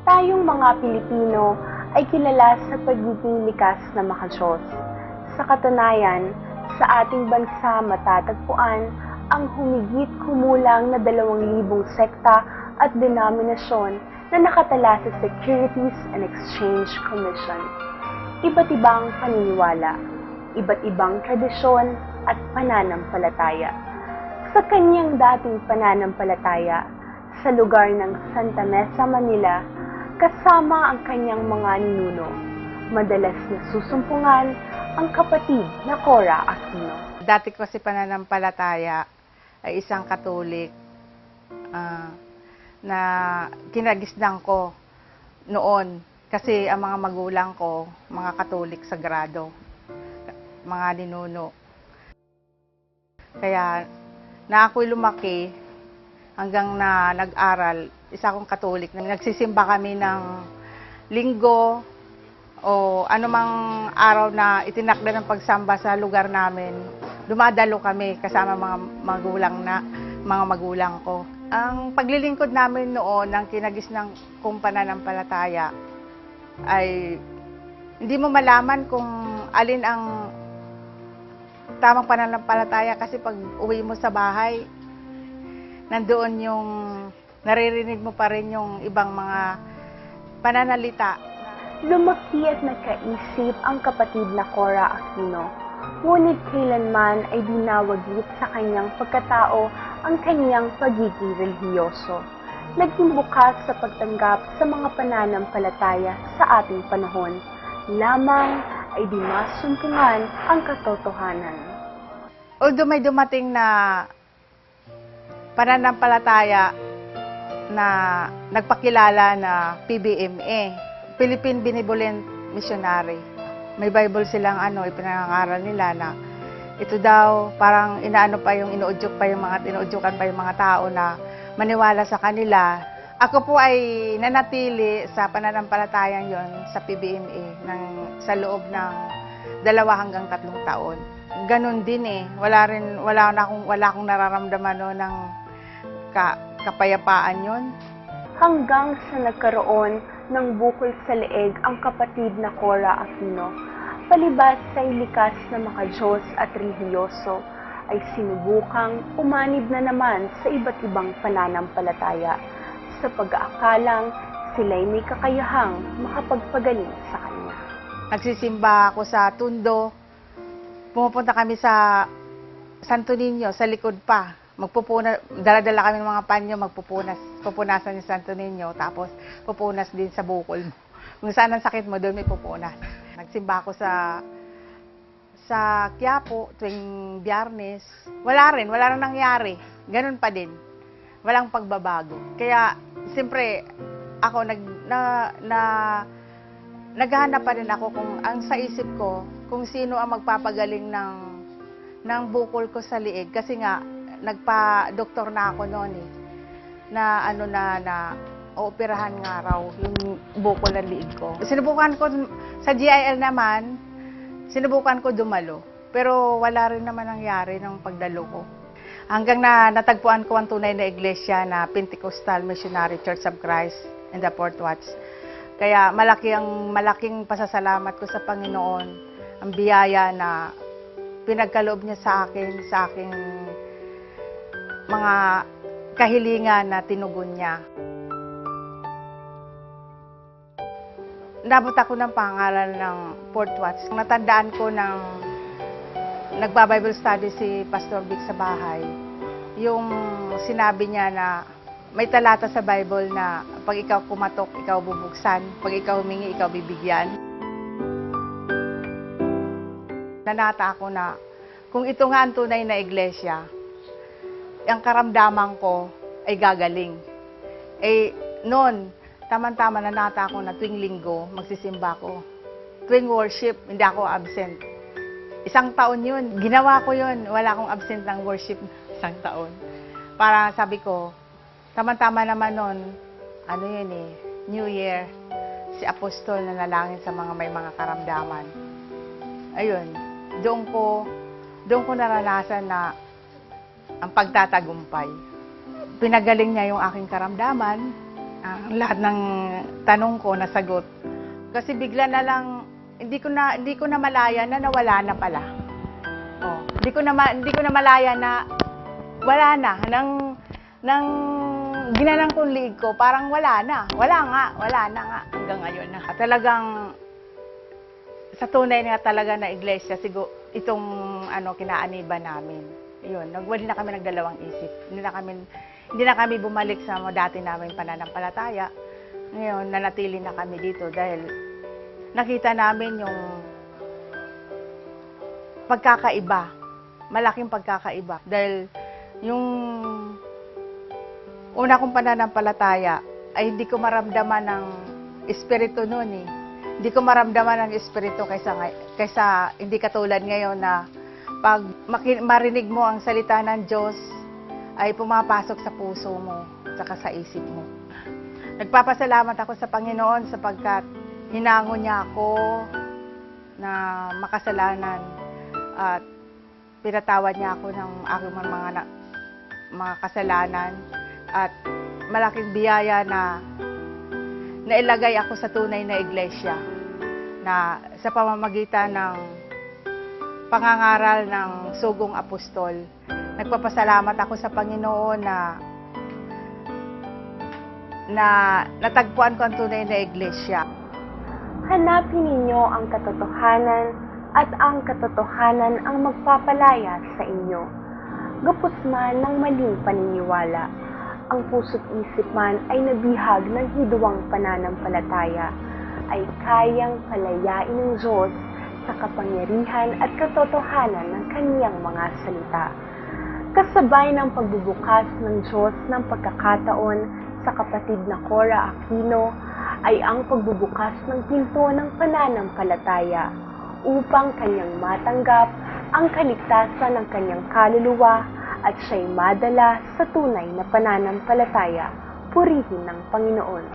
Tayong mga Pilipino ay kilala sa pagiging likas na makadiyos. Sa katunayan, sa ating bansa matatagpuan ang humigit kumulang na 2,000 sekta at denominasyon na nakatala sa Securities and Exchange Commission. Iba't ibang paniniwala, iba't ibang tradisyon at pananampalataya. Sa kanyang dating pananampalataya, sa lugar ng Santa Mesa, Manila, kasama ang kanyang mga ninuno, madalas na susumpungan ang kapatid na Cora Aquino. Dati ko si pananampalataya ay isang Katolik na kinagisnan ko noon kasi ang mga magulang ko, mga Katolik sagrado, mga ninuno. Kaya na ako'y lumaki hanggang na nag-aral, isa akong Katolik na nagsisimba kami ng linggo o anumang araw na itinakda ng pagsamba sa lugar namin. Dumadalo kami kasama mga magulang ko. Ang paglilingkod namin noon ng kinagisnang kong pananampalataya ay hindi mo malaman kung alin ang tamang pananampalataya kasi pag uwi mo sa bahay, nandoon yung naririnig mo pa rin yung ibang mga pananalita. Lumaki at nagkaisip ang kapatid na Cora Aquino, ngunit kailanman ay dinawaglit sa kanyang pagkatao ang kanyang pagiging relihiyoso. Naging bukas sa pagtanggap sa mga pananampalataya sa ating panahon, lamang ay di masumpungan ang katotohanan. Although may dumating na pananampalataya na nagpakilala na PBMA, Philippine Benevolent Missionary. May Bible silang ipinangangaral nila na ito daw parang inuudyukan pa yung mga tao na maniwala sa kanila. Ako po ay nanatili sa pananampalatayang yon sa PBMA sa loob ng 2 hanggang 3 taon. Ganon din wala akong nararamdaman ng kapayapaan yon. Hanggang sa nagkaroon ng bukol sa leeg ang kapatid na Cora Aquino, palibas sa likas na makadiyos at relihiyoso, ay sinubukang umanib na naman sa iba't ibang pananampalataya sa pag-aakalang sila'y may kakayahang makapagpagaling sa kanya. Nagsisimba ako sa Tondo, pumupunta kami sa Santo Niño, sa likod pa. Dala-dala kami ng mga panyo, pupunasan ni Santo Niño, tapos pupunas din sa bukol mo. Kung saan ang sakit mo, doon may pupunas. Nagsimba ako sa Quiapo tuwing Biyernes. Wala rin nangyari. Ganun pa din. Walang pagbabago. Kaya, siyempre, ako naghahanap pa rin ako kung ang sa isip ko, kung sino ang magpapagaling ng bukol ko sa liig. Kasi nga, nagpa-doktor na ako noon na ooperahan nga raw yung bukol ng liig ko. Sinubukan ko sa GIL naman, sinubukan ko dumalo. Pero wala rin naman nangyari ng pagdalo ko. Hanggang na natagpuan ko ang tunay na iglesia na Pentecostal Missionary Church of Christ in the Fourth Watch. Kaya malaking pasasalamat ko sa Panginoon, ang biyaya na pinagkaloob niya sa aking mga kahilingan na tinugon niya. Nabot ako ng pangalan ng Fourth Watch. Natandaan ko nagba-Bible study si Pastor Vic sa bahay. Yung sinabi niya na may talata sa Bible na pag ikaw kumatok, ikaw bubuksan. Pag ikaw humingi, ikaw bibigyan. Nanata ako na kung ito nga ang tunay na iglesia, ang karamdaman ko ay gagaling. Noon, tama-tama nanata ako na tuwing linggo, magsisimba ko. Tuwing worship, hindi ako absent. 1 taon yun. Ginawa ko yun. Wala akong absent ng worship 1 taon. Para sabi ko, tama-tama naman noon, New Year, si Apostol na nalangin sa mga may mga karamdaman. Ayun, doon ko naranasan na ang pagtatagumpay. Pinagaling niya yung aking karamdaman, lahat ng tanong ko nasagot. Kasi bigla na lang hindi ko na malaya na nawala na pala. Oh, hindi ko na malaya na wala na nang ginanang kong liig ko, parang wala na nga hanggang ngayon na. Talagang sa tunay nga talaga na iglesia, siguro itong kinaaniban namin. Yun, nagwali na kami nagdalawang isip. Hindi na kami bumalik sa dati namin pananampalataya. Ngayon, nanatili na kami dito dahil nakita namin yung pagkakaiba. Malaking pagkakaiba. Dahil yung una kong pananampalataya ay hindi ko maramdaman ng espiritu noon eh. Hindi ko maramdaman ng espiritu kaysa hindi katulad ngayon na pag marinig mo ang salita ng Diyos ay pumapasok sa puso mo saka sa isip mo. Nagpapasalamat ako sa Panginoon sapagkat hinangon niya ako na makasalanan at pinatawad niya ako ng aking mga kasalanan at malaking biyaya na nailagay ako sa tunay na iglesia na sa pamamagitan ng pangangaral ng sugong apostol. Nagpapasalamat ako sa Panginoon na natagpuan ko ang tunay na iglesia. Hanapin ninyo ang katotohanan at ang katotohanan ang magpapalaya sa inyo. Gapos man ng maling paniniwala, ang puso't isip man ay nabihag ng hidwang pananampalataya, ay kayang palayain ng Diyos sa kapangyarihan at katotohanan ng kaniyang mga salita. Kasabay ng pagbubukas ng Diyos ng pagkakataon sa kapatid na Cora Aquino ay ang pagbubukas ng pinto ng pananampalataya upang kanyang matanggap ang kaligtasan ng kanyang kaluluwa at siya'y madala sa tunay na pananampalataya. Purihin ng Panginoon.